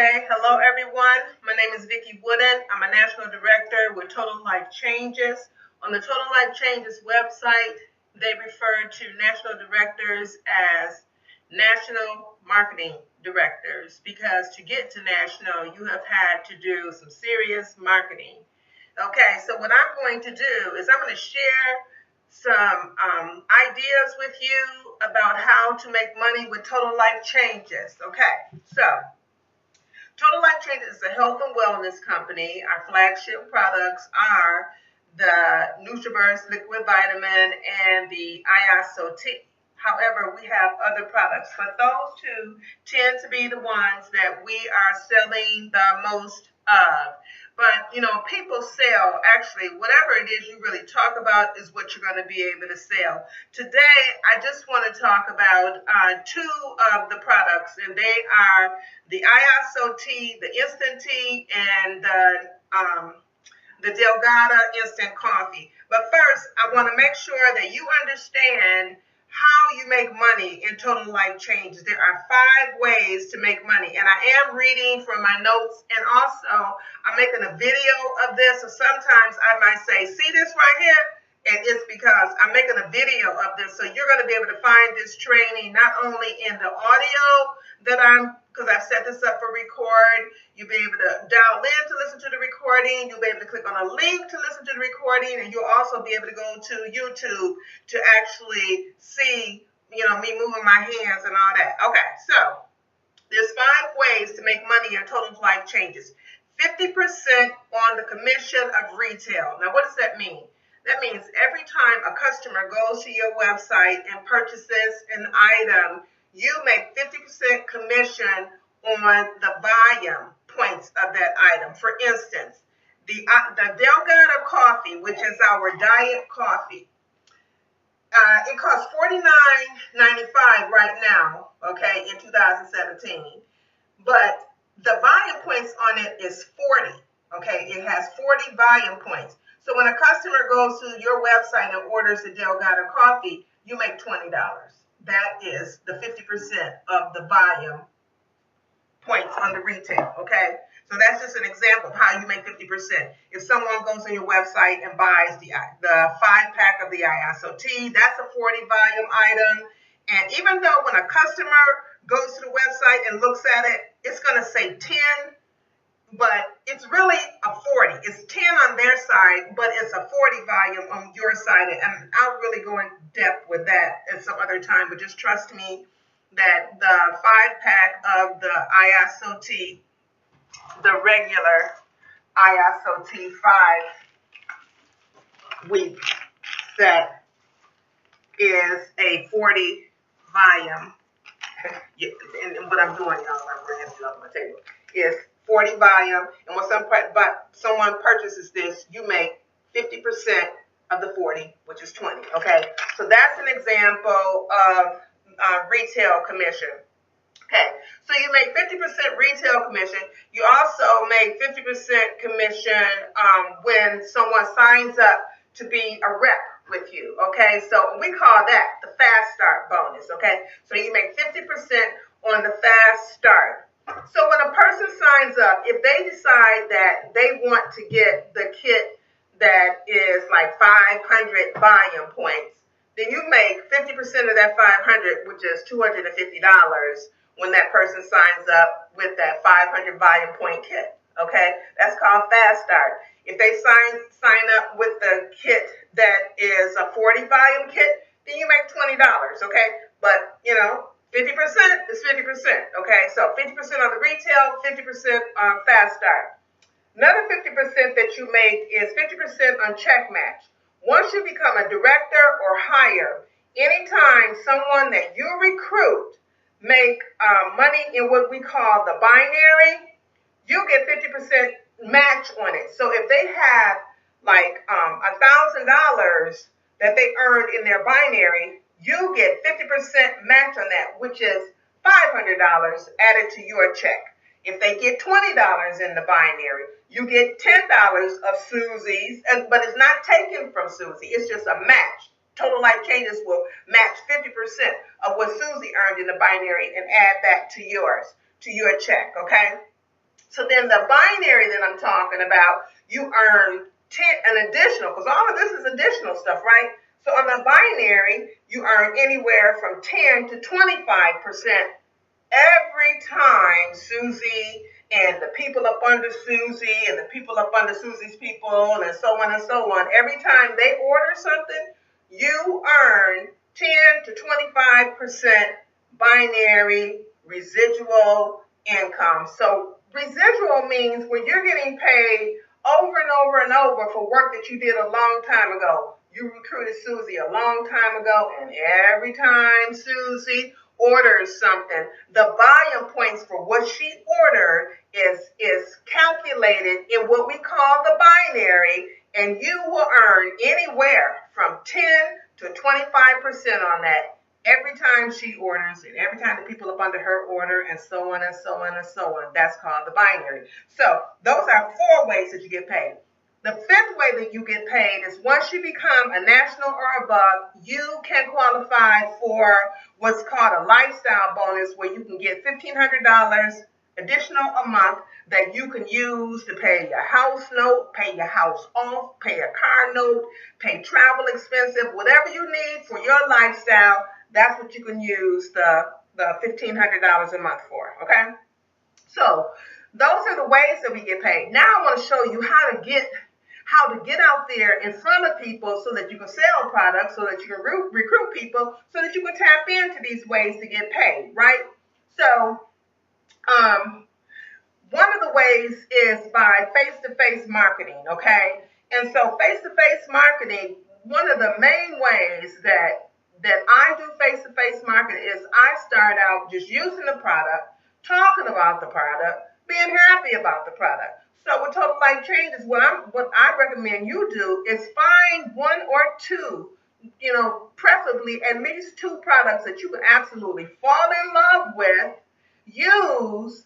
Okay, hello everyone. My name is Vicki Wooden. I'm a national director with Total Life Changes. On the Total Life Changes website, they refer to national directors as national marketing directors because to get to national, you have had to do some serious marketing. Okay, so what I'm going to do is I'm going to share some ideas with you about how to make money with Total Life Changes. Okay, so Total Life Changes is a health and wellness company. Our flagship products are the NutriBurst liquid vitamin and the ISOT. However, we have other products, but those two tend to be the ones that we are selling the most of. But people sell actually whatever it is you really talk about is what you're going to be able to sell. Today, I just want to talk about two of the products, and they are the ISO tea, the instant tea, and the Delgado instant coffee. But first, I want to make sure that you understand how you make money in Total Life Changes. There are 5 ways to make money, and I am reading from my notes, and also I'm making a video of this, so sometimes I might say, see this right here? And it's because I'm making a video of this, so you're going to be able to find this training not only in the audio because I've set this up for record. You'll be able to dial in to listen to the recording. You'll be able to click on a link to listen to the recording, and you'll also be able to go to YouTube to actually see, me moving my hands and all that. Okay, so there's 5 ways to make money in Total Life Changes. 50% on the commission of retail. Now, what does that mean? That means every time a customer goes to your website and purchases an item, you make 50% commission on the volume points of that item. For instance, the Delgado coffee, which is our diet coffee, it costs $49.95 right now, okay, in 2017. But the volume points on it is 40, okay? It has 40 volume points. So when a customer goes to your website and orders the Delgado coffee, you make $20. That is the 50% of the volume points on the retail, okay? So that's just an example of how you make 50%. If someone goes on your website and buys the 5-pack of the ISOT, that's a 40 volume item. And even though when a customer goes to the website and looks at it, it's going to say 10, but it's really a 40. It's 10 on their side, but it's a 40 volume on your side. And I'll really go in depth with that at some other time, but just trust me that the 5-pack of the ISOT, the regular ISOT 5-week set, is a 40 volume. And what I'm doing, y'all, I'm bringing it up on my table, is 40 volume. And when someone purchases this, you make 50% of the 40, which is 20. Okay, so that's an example of retail commission. Okay, so you make 50% retail commission. You also make 50% commission when someone signs up to be a rep with you. Okay, so we call that the fast start bonus. Okay, so you make 50% on the fast start. So when a person signs up, if they decide that they want to get the kit that is like 500 volume points, then you make 50% of that 500, which is $250 when that person signs up with that 500 volume point kit. Okay, that's called fast start. If they sign up with the kit that is a 40 volume kit, then you make $20. Okay, but 50% is 50%, okay? So 50% on the retail, 50% on fast start. Another 50% that you make is 50% on check match. Once you become a director or higher, anytime someone that you recruit make money in what we call the binary, you get 50% match on it. So if they have like $1,000 that they earned in their binary, you get 50% match on that, which is $500 added to your check. If they get $20 in the binary, you get $10 of Susie's, but it's not taken from Susie. It's just a match. Total Life Changes will match 50% of what Susie earned in the binary and add that to yours, to your check, okay? So then the binary that I'm talking about, you earn 10, an additional, because all of this is additional stuff, right? So on the binary, you earn anywhere from 10 to 25% every time Susie and the people up under Susie and the people up under Susie's people and so on and so on, every time they order something, you earn 10 to 25% binary residual income. So residual means when you're getting paid over and over and over for work that you did a long time ago. You recruited Susie a long time ago, and every time Susie orders something, the volume points for what she ordered is calculated in what we call the binary, and you will earn anywhere from 10 to 25% on that every time she orders and every time the people up under her order, and so on and so on and so on. That's called the binary. So those are 4 ways that you get paid. The 5th way that you get paid is once you become a national or above, you can qualify for what's called a lifestyle bonus, where you can get $1,500 additional a month that you can use to pay your house note, pay your house off, pay a car note, pay travel expenses, whatever you need for your lifestyle. That's what you can use the $1,500 a month for, okay? So those are the ways that we get paid. Now I want to show you how to get out there in front of people so that you can sell products, so that you can recruit people, so that you can tap into these ways to get paid, right? So one of the ways is by face-to-face marketing, okay? And so face-to-face marketing, one of the main ways that I do face-to-face marketing is I start out just using the product, talking about the product, being happy about the product. So with Total Life Changes, what I recommend you do is find 1 or 2, preferably at least 2 products that you can absolutely fall in love with, use,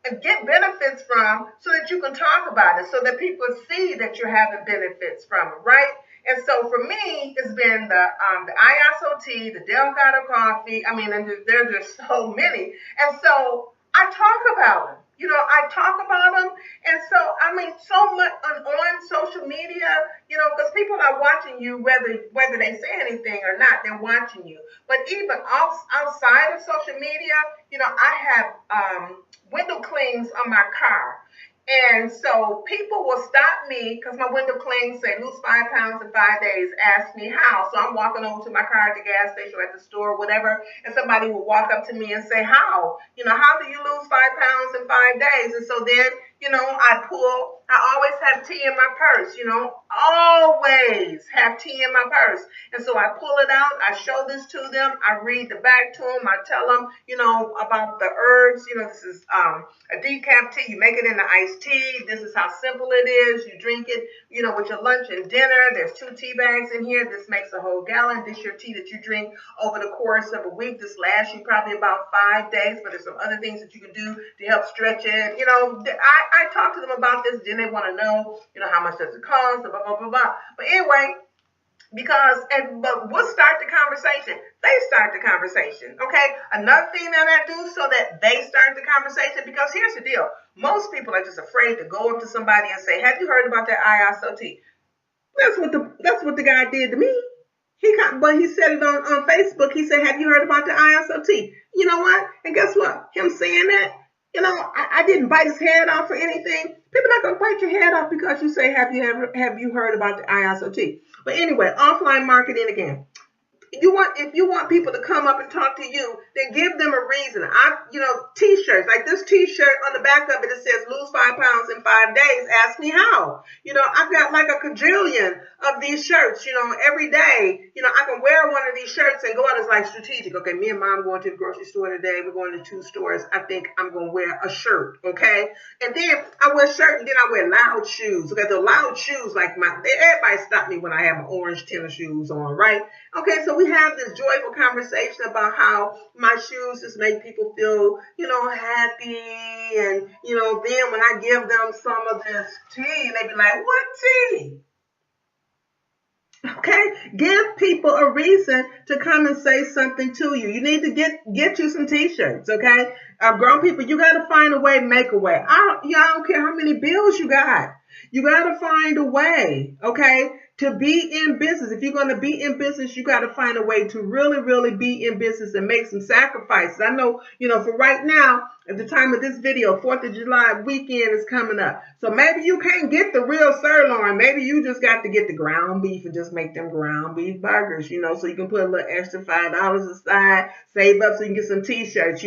and get benefits from, so that you can talk about it, so that people see that you're having benefits from it, right? And so for me, it's been the ISOT, the Delgado coffee. I mean, and there's just so many. And so I talk about them. I talk about them. And so, I mean, so much on social media, because people are watching you, whether they say anything or not, they're watching you. But even outside of social media, I have window clings on my car. And so people will stop me because my window clings say lose 5 pounds in 5 days. Ask me how. So I'm walking over to my car at the gas station or at the store, whatever, and somebody will walk up to me and say, how? How do you lose 5 pounds in 5 days? And so then, I always have tea in my purse, always have tea in my purse. And so I pull it out, I show this to them, I read the back to them, I tell them, about the herbs. This is a decaf tea, you make it into iced tea. This is how simple it is. You drink it, with your lunch and dinner. There's 2 tea bags in here. This makes a whole gallon. This is your tea that you drink over the course of a week. This lasts you probably about 5 days, but there's some other things that you can do to help stretch it. I talk to them about this. Then they want to know, how much does it cost, blah, blah, blah, blah. But anyway, but we'll start the conversation. They start the conversation, okay? Another thing that I do so that they start the conversation, because here's the deal. Most people are just afraid to go up to somebody and say, have you heard about that ISOT? That's what the guy did to me. But he said it on Facebook. He said, have you heard about the ISOT? You know what? And guess what? Him saying that, I didn't bite his head off or anything. People are not gonna bite your head off because you say, have you heard about the ISOT? But anyway, offline marketing again. If you want people to come up and talk to you, then give them a reason. T-shirts, like this T-shirt on the back of it, it says lose 5 pounds in 5 days. Ask me how. I've got like a quadrillion of these shirts. Every day, I can wear one of these shirts and go out as like strategic. Okay, me and mom going to the grocery store today. We're going to 2 stores. I think I'm going to wear a shirt. Okay, and then I wear a shirt, and then I wear loud shoes. Okay, the loud shoes, like everybody stop me when I have my orange tennis shoes on, right? Okay, so we have this joyful conversation about how my shoes just make people feel, happy. And, then when I give them some of this tea, they be like, what tea? Okay, give people a reason to come and say something to you. You need to get you some t-shirts. Okay, grown people, you got to find a way, make a way. I don't care how many bills you got. You got to find a way. Okay, to be in business. If you're going to be in business, you got to find a way to really, really be in business and make some sacrifices. I know, for right now, at the time of this video, 4th of July weekend is coming up. So maybe you can't get the real sirloin. Maybe you just got to get the ground beef and just make them ground beef burgers, so you can put a little extra $5 aside, save up so you can get some t-shirts,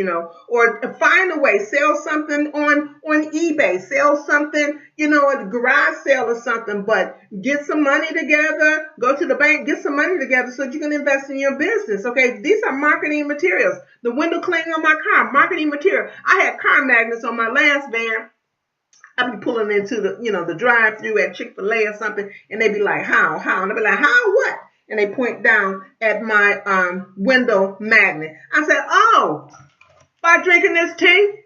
or find a way, sell something on eBay, sell something, a garage sale or something, but get some money together, go to the bank, get some money together so that you can invest in your business. Okay, these are marketing materials. The window cleaning on my car, marketing material. I had car magnets on my last van. I'd be pulling into the drive-through at Chick-fil-A or something, and they'd be like, how? And I'd be like, how what? And they point down at my window magnet. I said, oh, by drinking this tea?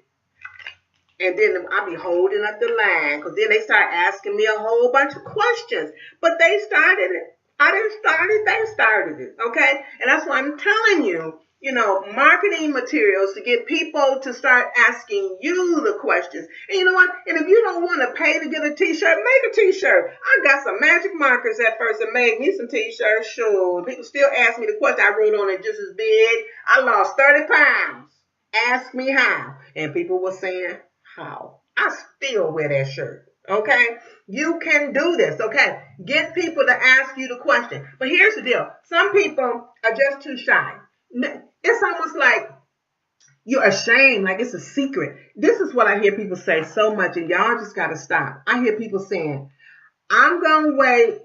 And then I'll be holding up the line, because then they start asking me a whole bunch of questions. But they started it. I didn't start it. They started it. Okay? And that's why I'm telling you, marketing materials to get people to start asking you the questions. And you know what? And if you don't want to pay to get a t-shirt, make a t-shirt. I got some magic markers at first and made me some t-shirts. Sure. People still ask me the question. I wrote on it just as big. I lost 30 pounds. Ask me how. And people were saying, how? I still wear that shirt. Okay? You can do this. Okay? Get people to ask you the question. But here's the deal. Some people are just too shy. It's almost like you're ashamed, like it's a secret. This is what I hear people say so much, and y'all just got to stop. I hear people saying, I'm going to wait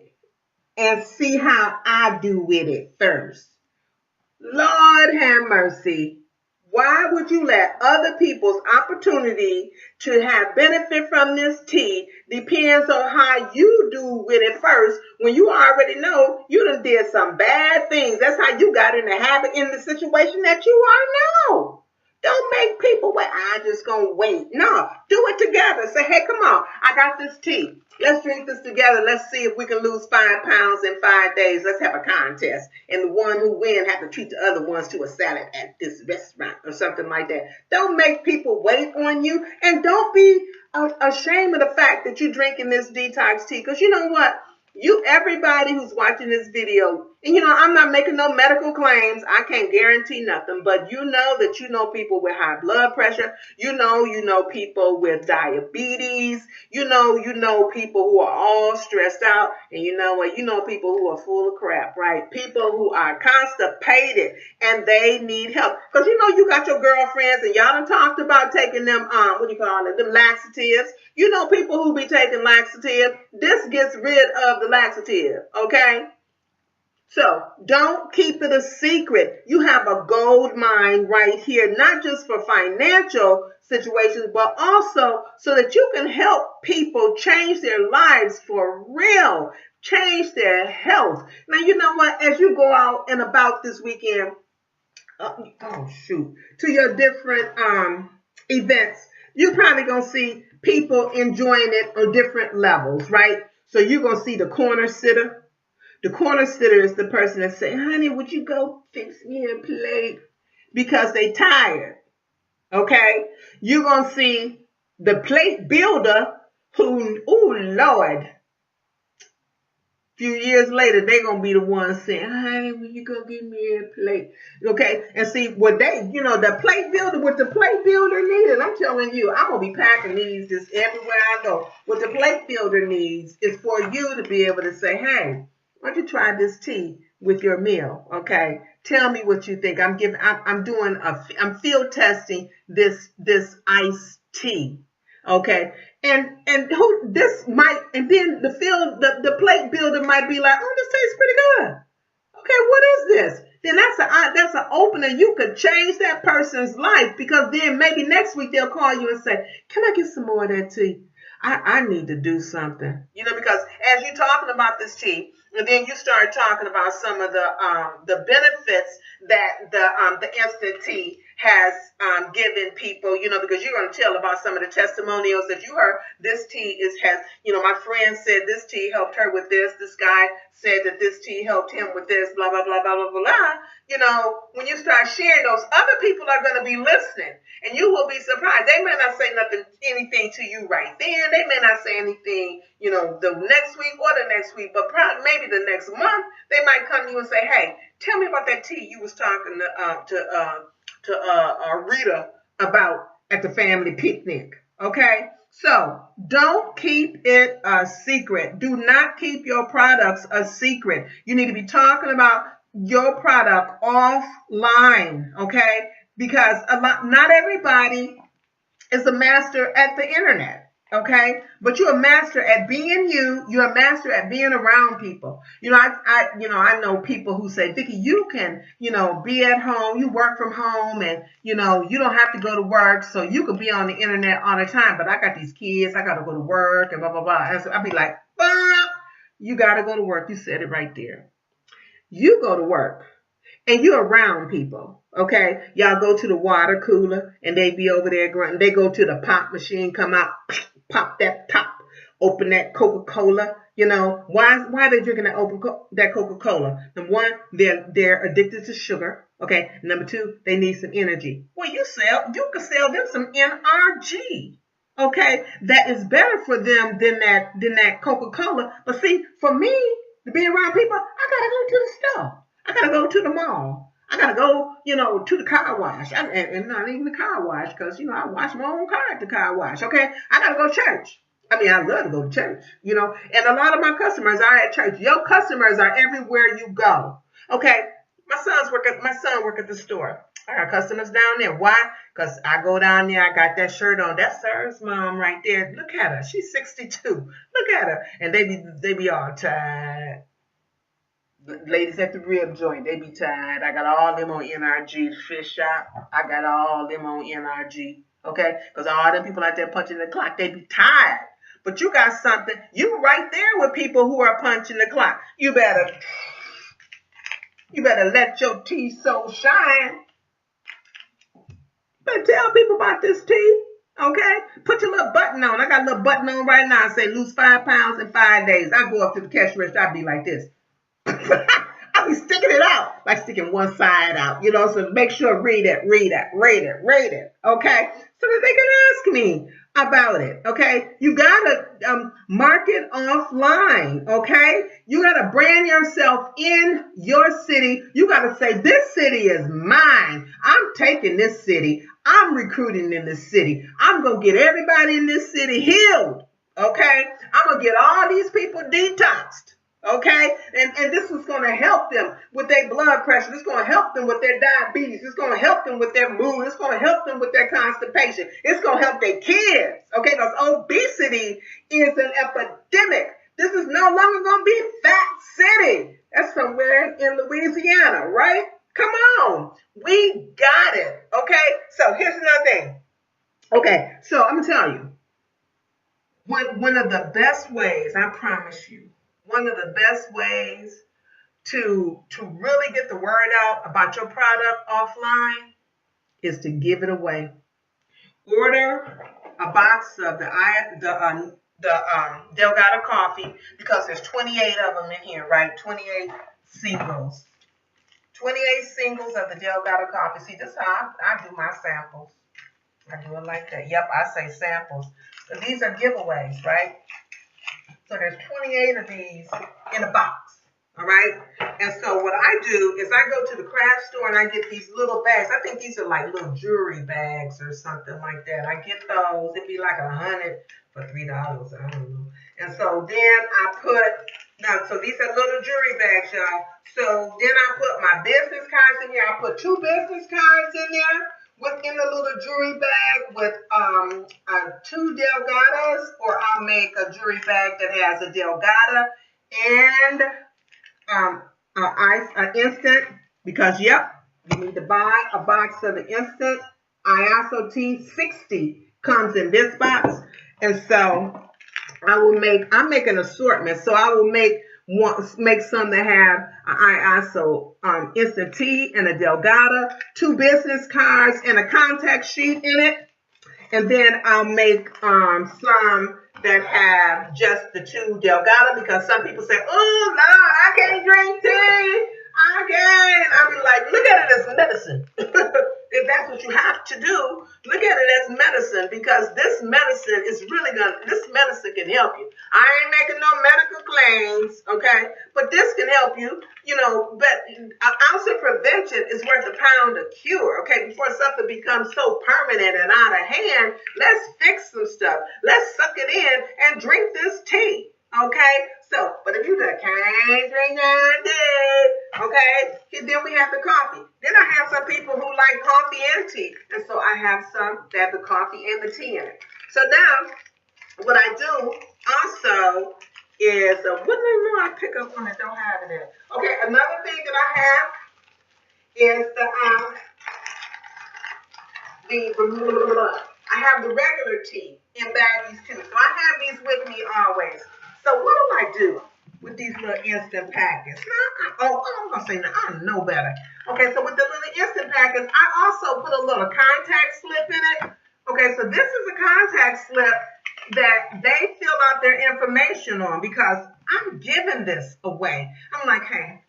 and see how I do with it first. Lord have mercy. Why would you let other people's opportunity to have benefit from this tea depends on how you do with it first, when you already know you done did some bad things? That's how you got in the habit, in the situation that you are now. Don't make people wait. I'm just going to wait. No, do it together. Say, hey, come on. I got this tea. Let's drink this together. Let's see if we can lose 5 pounds in 5 days. Let's have a contest. And the one who wins have to treat the other ones to a salad at this restaurant or something like that. Don't make people wait on you. And don't be ashamed of the fact that you're drinking this detox tea. Because you know what? Everybody who's watching this video, and I'm not making no medical claims. I can't guarantee nothing, but that you know people with high blood pressure. You know people with diabetes. You know people who are all stressed out. And you know what? You know people who are full of crap, right? People who are constipated and they need help. Because you got your girlfriends and y'all done talked about taking them, them laxatives. You know people who be taking laxative. This gets rid of the laxative, okay? So don't keep it a secret. You have a gold mine right here, not just for financial situations, but also so that you can help people change their lives for real, change their health. Now, you know what? As you go out and about this weekend, to your different events, you're probably going to see people enjoying it on different levels, right? So you're going to see the corner sitter. The corner sitter is the person that say, honey, would you go fix me a plate? Because they tired, okay? You're going to see the plate builder who, oh, Lord, a few years later, they're going to be the ones saying, honey, will you go give me a plate? Okay, and see, what the plate builder, what the plate builder needs, and I'm telling you, I'm going to be packing these just everywhere I go. What the plate builder needs is for you to be able to say, hey, why don't you try this tea with your meal? Okay. Tell me what you think. I'm field testing this iced tea. Okay. And then the plate builder might be like, oh, this tastes pretty good. Okay, what is this? Then that's an opener. You could change that person's life, because then maybe next week they'll call you and say, can I get some more of that tea? I need to do something. Because as you're talking about this tea, and then you start talking about some of the benefits that the instant tea has given people, because you're going to tell about some of the testimonials that you heard. This tea my friend said this tea helped her with this. This guy said that this tea helped him with this, blah, blah, blah, blah, blah, blah. When you start sharing those, other people are going to be listening, and you will be surprised. They may not say anything to you right then. They may not say anything, the next week or the next week, but probably maybe the next month, they might come to you and say, hey, tell me about that tea you was talking to Rita about at the family picnic. Okay, so don't keep it a secret. Do not keep your products a secret. You need to be talking about your product offline. Okay, because not everybody is a master at the internet. Okay, but you're a master at being you. You're a master at being around people. I know people who say, Vicki, you can, be at home. You work from home, and you don't have to go to work, so you can be on the internet all the time. But I got these kids. I got to go to work, and blah blah blah. And so I'd be like, you got to go to work. You said it right there. You go to work. And you're around people, okay? Y'all go to the water cooler, and they be over there grunting. They go to the pop machine, come out, pop that top, open that Coca-Cola. Why are they drinking that Coca-Cola? Number one, they're addicted to sugar, okay? Number two, they need some energy. Well, you can sell them some NRG, okay? That is better for them than that Coca-Cola. But see, for me to be around people, I gotta go to the store. I gotta go to the mall. I gotta go, to the car wash. And not even the car wash, because, I wash my own car at the car wash, okay? I gotta go to church. I love to go to church, and a lot of my customers are at church. Your customers are everywhere you go, okay? My son work at the store. I got customers down there. Why? Because I go down there, I got that shirt on. That's Sarah's mom right there. Look at her. She's 62. Look at her. And they be all tired. Ladies at the rib joint, they be tired. I got all them on NRG. Fish shop, I got all them on NRG. Okay? Because all them people out there punching the clock, they be tired. But you got something. You right there with people who are punching the clock. You better let your tea so shine. Better tell people about this tea. Okay? Put your little button on. I got a little button on right now. I say lose 5 pounds in 5 days. I go up to the cash register. I be like this. I'll be sticking it out, like sticking one side out, so make sure, read it, okay? So that they can ask me about it, okay? You gotta market offline, okay? You gotta brand yourself in your city. You gotta say, this city is mine. I'm taking this city. I'm recruiting in this city. I'm gonna get everybody in this city healed, okay? I'm gonna get all these people detoxed. Okay, and this is going to help them with their blood pressure. It's going to help them with their diabetes. It's going to help them with their mood. It's going to help them with their constipation. It's going to help their kids. Okay, because obesity is an epidemic. This is no longer going to be Fat City. That's somewhere in Louisiana, right? Come on, we got it. Okay, so here's another thing. Okay, so I'm going to tell you, one of the best ways, I promise you, one of the best ways to really get the word out about your product offline is to give it away. Order a box of the Delgado coffee, because there's 28 of them in here, right? 28 singles. 28 singles of the Delgado coffee. See, this is how I do my samples. I do it like that. Yep, I say samples. So these are giveaways, right? So there's 28 of these in a box, all right? And so what I do is I go to the craft store and I get these little bags. I think these are like little jewelry bags or something like that. I get those. It'd be like $100 for $3. I don't know. And so then so these are little jewelry bags, y'all. So then I put my business cards in here. I put 2 business cards in there within the little jewelry bag with 2 Delgadas, or I'll make a jewelry bag that has a Delgada and an instant, because you need to buy a box of the instant. ISO T60 comes in this box, and so I'm make an assortment. So I will make make some that have an ISO instant tea and a Delgada, 2 business cards and a contact sheet in it. And then I'll make some that have just the 2 Delgada, because some people say, oh, no, I can't drink tea. I can't. I mean, like, look at it as medicine. If that's what you have to do, look at it as medicine, because this medicine is really this medicine can help you. I ain't making no medical claims, okay? But this can help you, but an ounce of prevention is worth a pound of cure, okay? Before something becomes so permanent and out of hand, let's fix some stuff. Let's suck it in and drink this tea. Okay, so, but if you just can't drink that tea, okay, then we have the coffee. Then I have some people who like coffee and tea, and so I have some that have the coffee and the tea in it. So now, what I do also is, what do you know I pick up one that don't have it in it? Okay, another thing that I have is I have the regular tea in baggies too, so I have these with me always. So what do I do with these little instant packets? I'm going to say, now I know better. Okay, so with the little instant packets, I also put a little contact slip in it. Okay, so this is a contact slip that they fill out their information on, because I'm giving this away. I'm like, hey,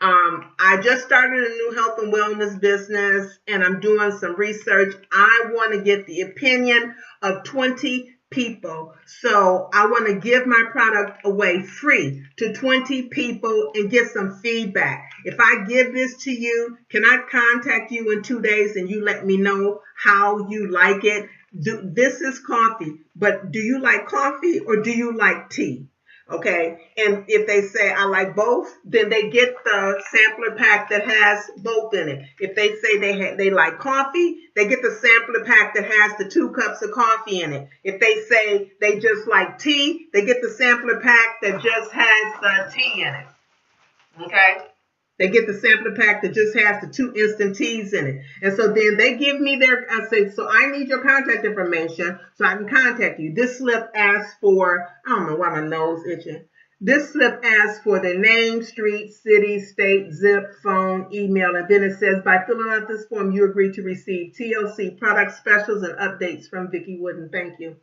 I just started a new health and wellness business, and I'm doing some research. I want to get the opinion of 20 people. So I want to give my product away free to 20 people and get some feedback. If I give this to you, can I contact you in 2 days and you let me know how you like it? This is coffee, but do you like coffee or do you like tea? Okay, and if they say I like both, then they get the sampler pack that has both in it. If they say they like coffee, they get the sampler pack that has the 2 cups of coffee in it. If they say they just like tea, they get the sampler pack that just has the tea in it. Okay? They get the sampler pack that just has the 2 instant teas in it. And so then they give me I say, so I need your contact information so I can contact you. This slip asks for, I don't know why my nose itching. This slip asks for their name, street, city, state, zip, phone, email. And then it says, by filling out this form, you agree to receive TLC product specials and updates from Vicki Wooden. Thank you.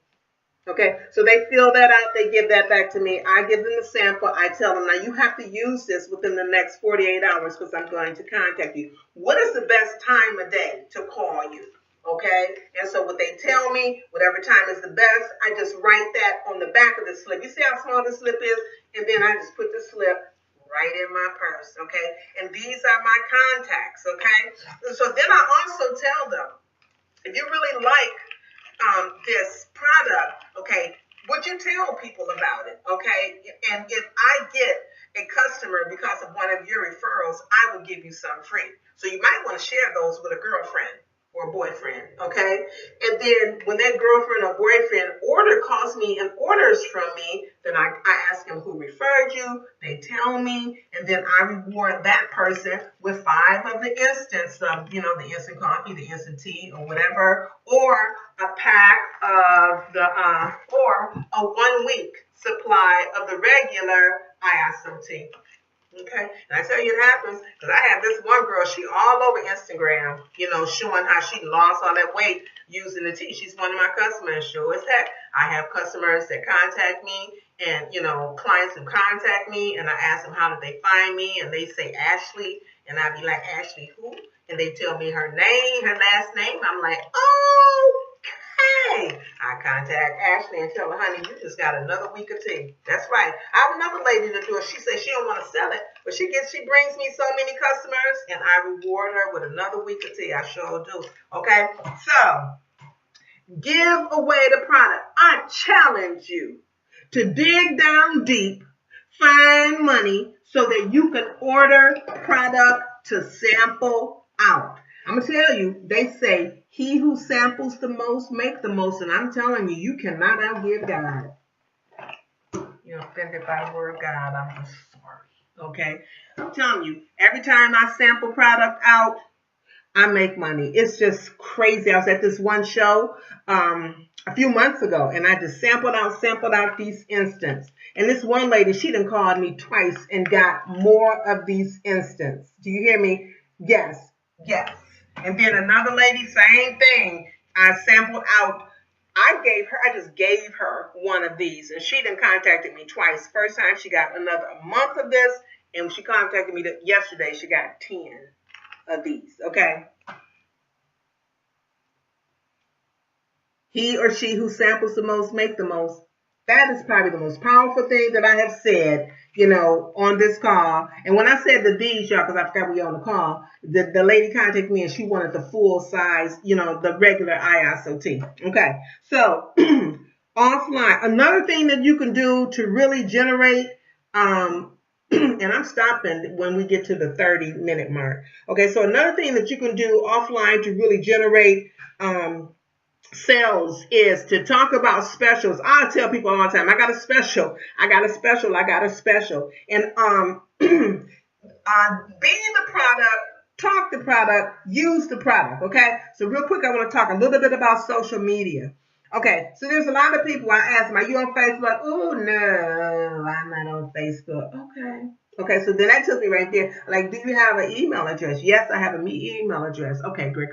Okay, so they fill that out, they give that back to me. I give them the sample, I tell them, now you have to use this within the next 48 hours because I'm going to contact you. What is the best time of day to call you? Okay, and so what they tell me, whatever time is the best, I just write that on the back of the slip. You see how small the slip is? And then I just put the slip right in my purse, okay? And these are my contacts, okay? So then I also tell them, if you really like this product, okay, would you tell people about it, okay? And if I get a customer because of one of your referrals, I will give you some free. So you might want to share those with a girlfriend or a boyfriend, okay? And then when that girlfriend or boyfriend calls me and orders from me, then I ask them who referred you, they tell me, and then I reward that person with 5 of the instants of, the instant coffee, the instant tea, or whatever, or a pack of or a 1-week supply of the regular ISO tea. Okay, and I tell you it happens because I have this one girl, she all over Instagram, showing how she lost all that weight using the tea. She's one of my customers, sure as heck. I have customers that contact me and, clients who contact me, and I ask them how did they find me, and they say Ashley, and I be like, Ashley who? And they tell me her name, her last name. I'm like, okay. I contact Ashley and tell her, honey, you just got another week of tea. That's right. I have another lady to do it. She says she don't want to sell it, but she brings me so many customers, and I reward her with another week of tea. I sure do. Okay? So, give away the product. I challenge you to dig down deep, find money so that you can order product to sample out. I'm going to tell you, they say, he who samples the most, make the most. And I'm telling you, you cannot outgive God. You're offended by the word God. I'm just sorry. Okay? I'm telling you, every time I sample product out, I make money. It's just crazy. I was at this one show a few months ago, and I just sampled out these instances. And this one lady, she done called me twice and got more of these instances. Do you hear me? Yes, yes. And then another lady, same thing. I sampled out. I just gave her one of these, and she done contacted me twice. First time she got another month of this, and she contacted me yesterday. She got 10 of these. Okay. He or she who samples the most make the most. That is probably the most powerful thing that I have said, on this call. And when I said the D's, y'all, because I forgot we were on the call, the lady contacted me and she wanted the full size, the regular ISOT. Okay. So offline, another thing that you can do to really generate, and I'm stopping when we get to the 30-minute mark. Okay. So another thing that you can do offline to really generate, sales is to talk about specials. I tell people all the time, I got a special. And be the product, talk the product, use the product. Okay. So real quick, I want to talk a little bit about social media. Okay. So there's a lot of people I ask them, are you on Facebook? Oh no, I'm not on Facebook. Okay. Okay, so then that took me right there. Like, do you have an email address? Yes, I have an email address. Okay, great.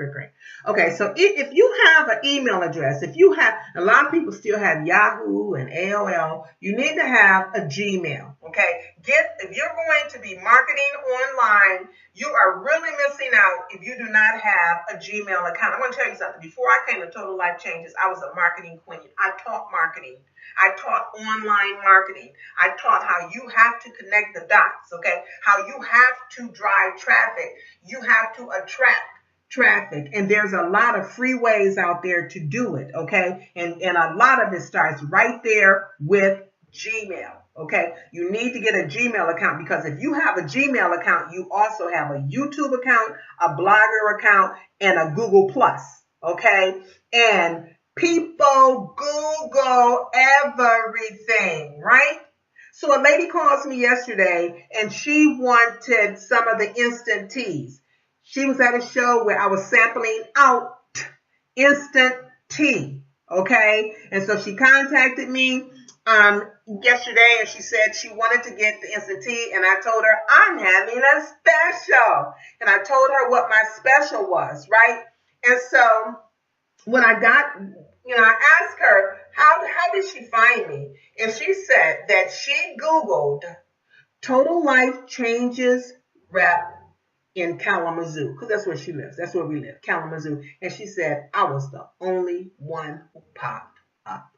Okay, so if you have an email address, a lot of people still have Yahoo and AOL, you need to have a Gmail. Okay, if you're going to be marketing online, you are really missing out if you do not have a Gmail account. I'm going to tell you something. Before I came to Total Life Changes, I was a marketing queen. I taught marketing. I taught online marketing. I taught how you have to connect the dots, okay? How you have to drive traffic. You have to attract traffic. And there's a lot of free ways out there to do it, okay? And a lot of it starts right there with Gmail, okay? You need to get a Gmail account, because if you have a Gmail account, you also have a YouTube account, a Blogger account, and a Google Plus, okay? And people Google everything, right? So a lady calls me yesterday and she wanted some of the instant teas. She was at a show where I was sampling out instant tea, okay? And so she contacted me yesterday and she said she wanted to get the instant tea, and I told her I'm having a special. And I told her what my special was, right? And so when I got, I asked her, how did she find me? And she said that she Googled Total Life Changes Rep in Kalamazoo, because that's where she lives. That's where we live, Kalamazoo. And she said I was the only one who popped up.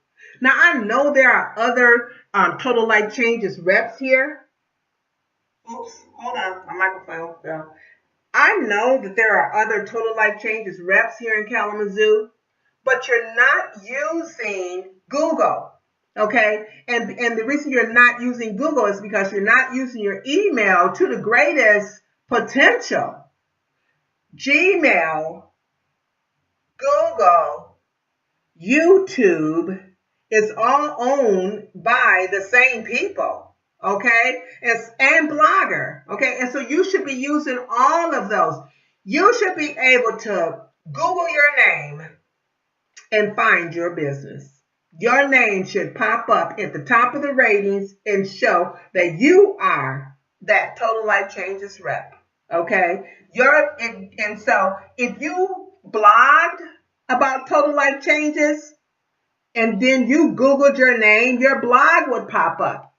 Now, I know there are other Total Life Changes reps here. Oops, hold on, my microphone fell. I know that there are other Total Life Changes reps here in Kalamazoo, but you're not using Google, okay? And the reason you're not using Google is because you're not using your email to the greatest potential. Gmail, Google, YouTube is all owned by the same people, okay? And Blogger, okay? And so you should be using all of those. You should be able to Google your name and find your business. Your name should pop up at the top of the ratings and show that you are that Total Life Changes rep. Okay? And so if you blogged about Total Life Changes and then you Googled your name, your blog would pop up.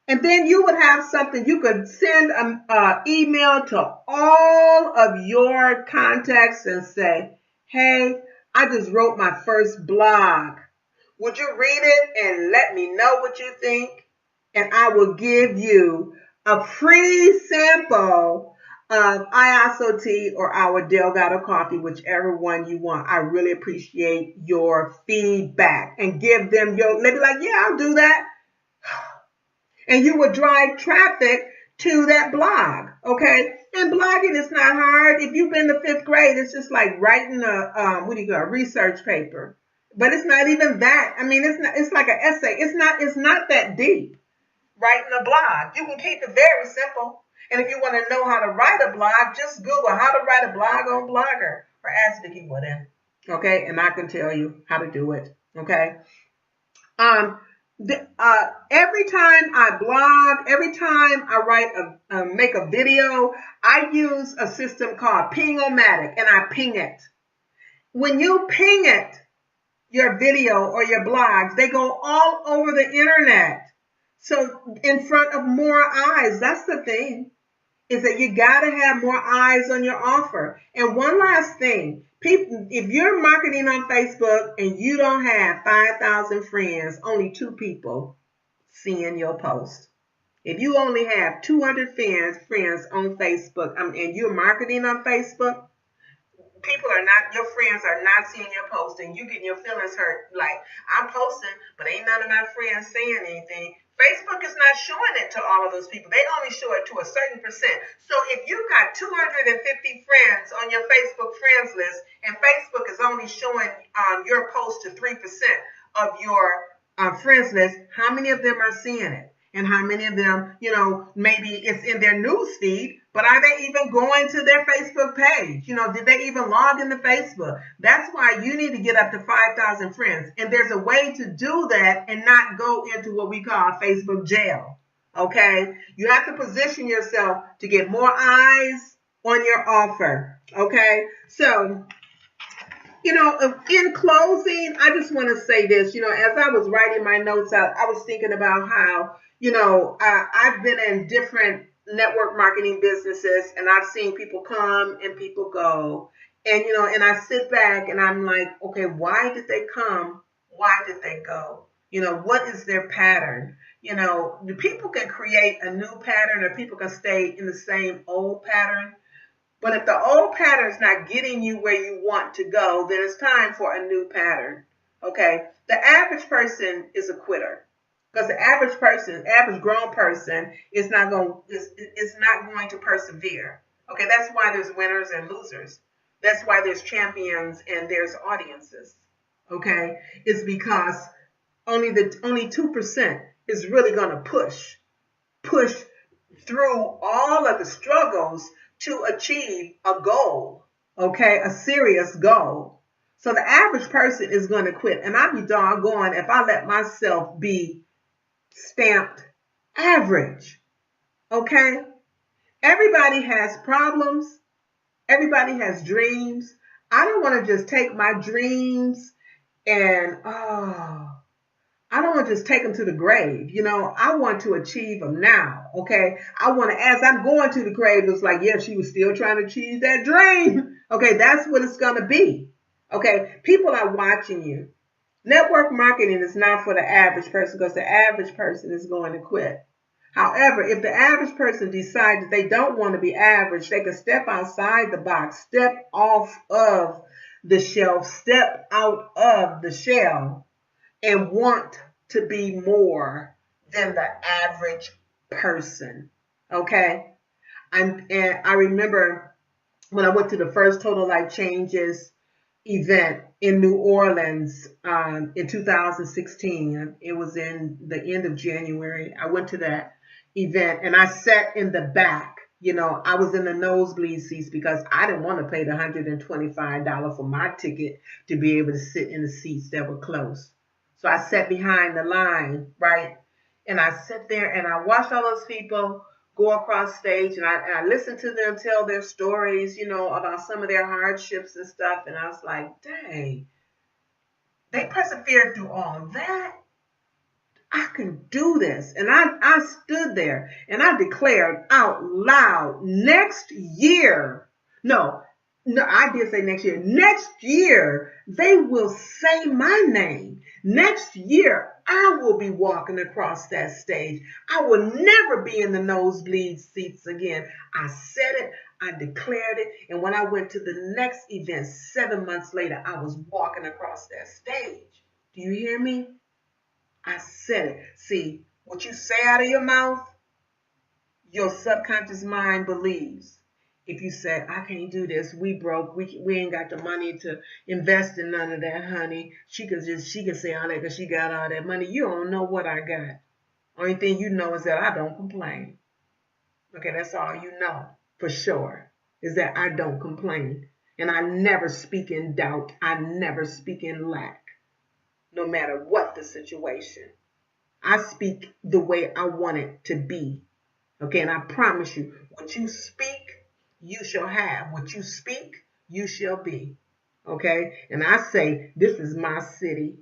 And then you would have something, you could send an email to all of your contacts and say, hey, I just wrote my first blog. Would you read it and let me know what you think? And I will give you a free sample of ISOT or our Delgado coffee, whichever one you want. I really appreciate your feedback, and give them they'll be like, yeah, I'll do that. And you would drive traffic to that blog, okay? And blogging is not hard. If you've been to 5th grade, it's just like writing a research paper. But it's not even that. I mean, it's like an essay. It's not that deep. Writing a blog. You can keep it very simple. And if you want to know how to write a blog, just Google how to write a blog on Blogger or ask Vicki Wooden. Okay? And I can tell you how to do it. Okay. Um, every time I blog, every time I make a video, I use a system called Ping-O-Matic, and I ping it. When you ping it, your video or your blogs, they go all over the internet. So in front of more eyes, that's the thing, is that you got to have more eyes on your offer. And one last thing, people, if you're marketing on Facebook and you don't have 5,000 friends, only 2 people seeing your post. If you only have 200 friends on Facebook, and you're marketing on Facebook, people are not, your friends are not seeing your post, and you getting your feelings hurt. Like, I'm posting, but ain't none of my friends saying anything. Facebook is not showing it to all of those people. They only show it to a certain percent. So if you've got 250 friends on your Facebook friends list, and Facebook is only showing your post to 3% of your friends list, how many of them are seeing it? And how many of them, maybe it's in their news feed, but are they even going to their Facebook page? Did they even log into Facebook? That's why you need to get up to 5,000 friends. And there's a way to do that and not go into what we call Facebook jail. Okay? You have to position yourself to get more eyes on your offer. Okay? So, in closing, I just want to say this. As I was writing my notes out, I was thinking about how, I've been in different network marketing businesses, and I've seen people come and people go. And, and I sit back and I'm like, okay, why did they come? Why did they go? What is their pattern? People can create a new pattern, or people can stay in the same old pattern. But if the old pattern is not getting you where you want to go, then it's time for a new pattern. Okay? The average person is a quitter. Because the average grown person is not going to persevere. Okay, that's why there's winners and losers. That's why there's champions and there's audiences. Okay? It's because only 2% is really going to push through all of the struggles to achieve a goal, okay, a serious goal. So the average person is going to quit. And I'd be doggone if I let myself be stamped average, okay? Everybody has problems. Everybody has dreams. I don't want to just take my dreams and, I don't want to just take them to the grave. I want to achieve them now. Okay. I want to, as I'm going to the grave, it's like, yeah, she was still trying to achieve that dream. Okay. That's what it's going to be. Okay. People are watching you. Network marketing is not for the average person, because the average person is going to quit. However, if the average person decides that they don't want to be average, they can step outside the box, step off of the shelf, step out of the shell, and want to be more than the average person. Okay? And I remember when I went to the first Total Life Changes event in New Orleans in 2016. It was in the end of January. I went to that event and I sat in the back. I was in the nosebleed seats because I didn't want to pay the $125 for my ticket to be able to sit in the seats that were close. So I sat behind the line, right? And I sat there and I watched all those people go across stage, and I listened to them tell their stories, about some of their hardships and stuff. And I was like, dang, they persevered through all of that. I can do this. And I stood there and I declared out loud, next year, no, I did say next year. Next year, they will say my name. Next year, I will be walking across that stage. I will never be in the nosebleed seats again. I said it. I declared it. And when I went to the next event 7 months later, I was walking across that stage. Do you hear me? I said it. See, what you say out of your mouth, your subconscious mind believes. If you say, I can't do this, we broke, we ain't got the money to invest in none of that, honey. She can say all that because she got all that money. You don't know what I got. Only thing you know is that I don't complain. Okay, that's all you know for sure, is that I don't complain. And I never speak in doubt. I never speak in lack. no matter what the situation. I speak the way I want it to be. Okay, and I promise you, what you speak, you shall have. What you speak, you shall be. Okay, and I say, this is my city,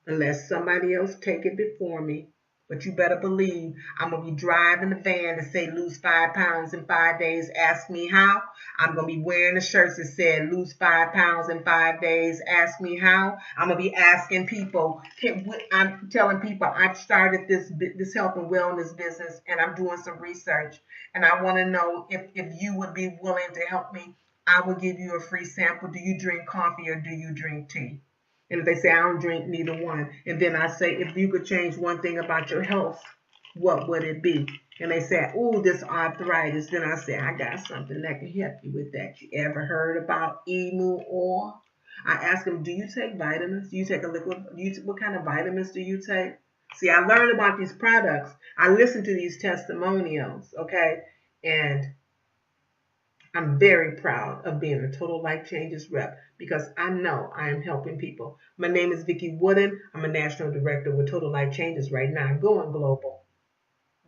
unless somebody else take it before me. But you better believe I'm going to be driving the van to say lose 5 pounds in 5 days. Ask me how. I'm going to be wearing the shirts that said lose 5 pounds in 5 days. Ask me how. I'm going to be asking people. I'm telling people I've started this health and wellness business, and I'm doing some research. And I want to know if you would be willing to help me. I will give you a free sample. Do you drink coffee or do you drink tea? And if they say, I don't drink neither one. And then I say, if you could change one thing about your health, what would it be? And they say, oh, this arthritis. Then I say, I got something that can help you with that. You ever heard about emu oil? I ask them, do you take vitamins? Do you take a liquid? What kind of vitamins do you take? See, I learned about these products. I listen to these testimonials, okay? And I'm very proud of being a Total Life Changes rep because I know I am helping people. My name is Vicki Wooden. I'm a national director with Total Life Changes right now, going global.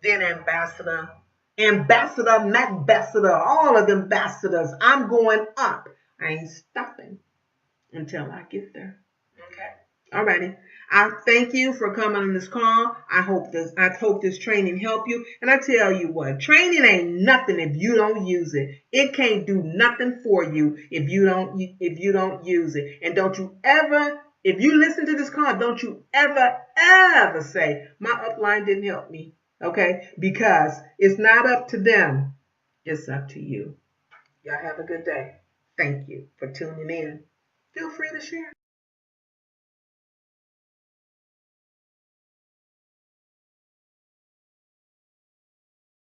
Then ambassador, Macbassador, all of the ambassadors. I'm going up. I ain't stopping until I get there. Okay. Alrighty. I thank you for coming on this call. I hope this training helped you. And I tell you what, training ain't nothing if you don't use it. It can't do nothing for you if you don't use it. And don't you ever, if you listen to this call, don't you ever say my upline didn't help me. Okay? Because it's not up to them. It's up to you. Y'all have a good day. Thank you for tuning in. Feel free to share.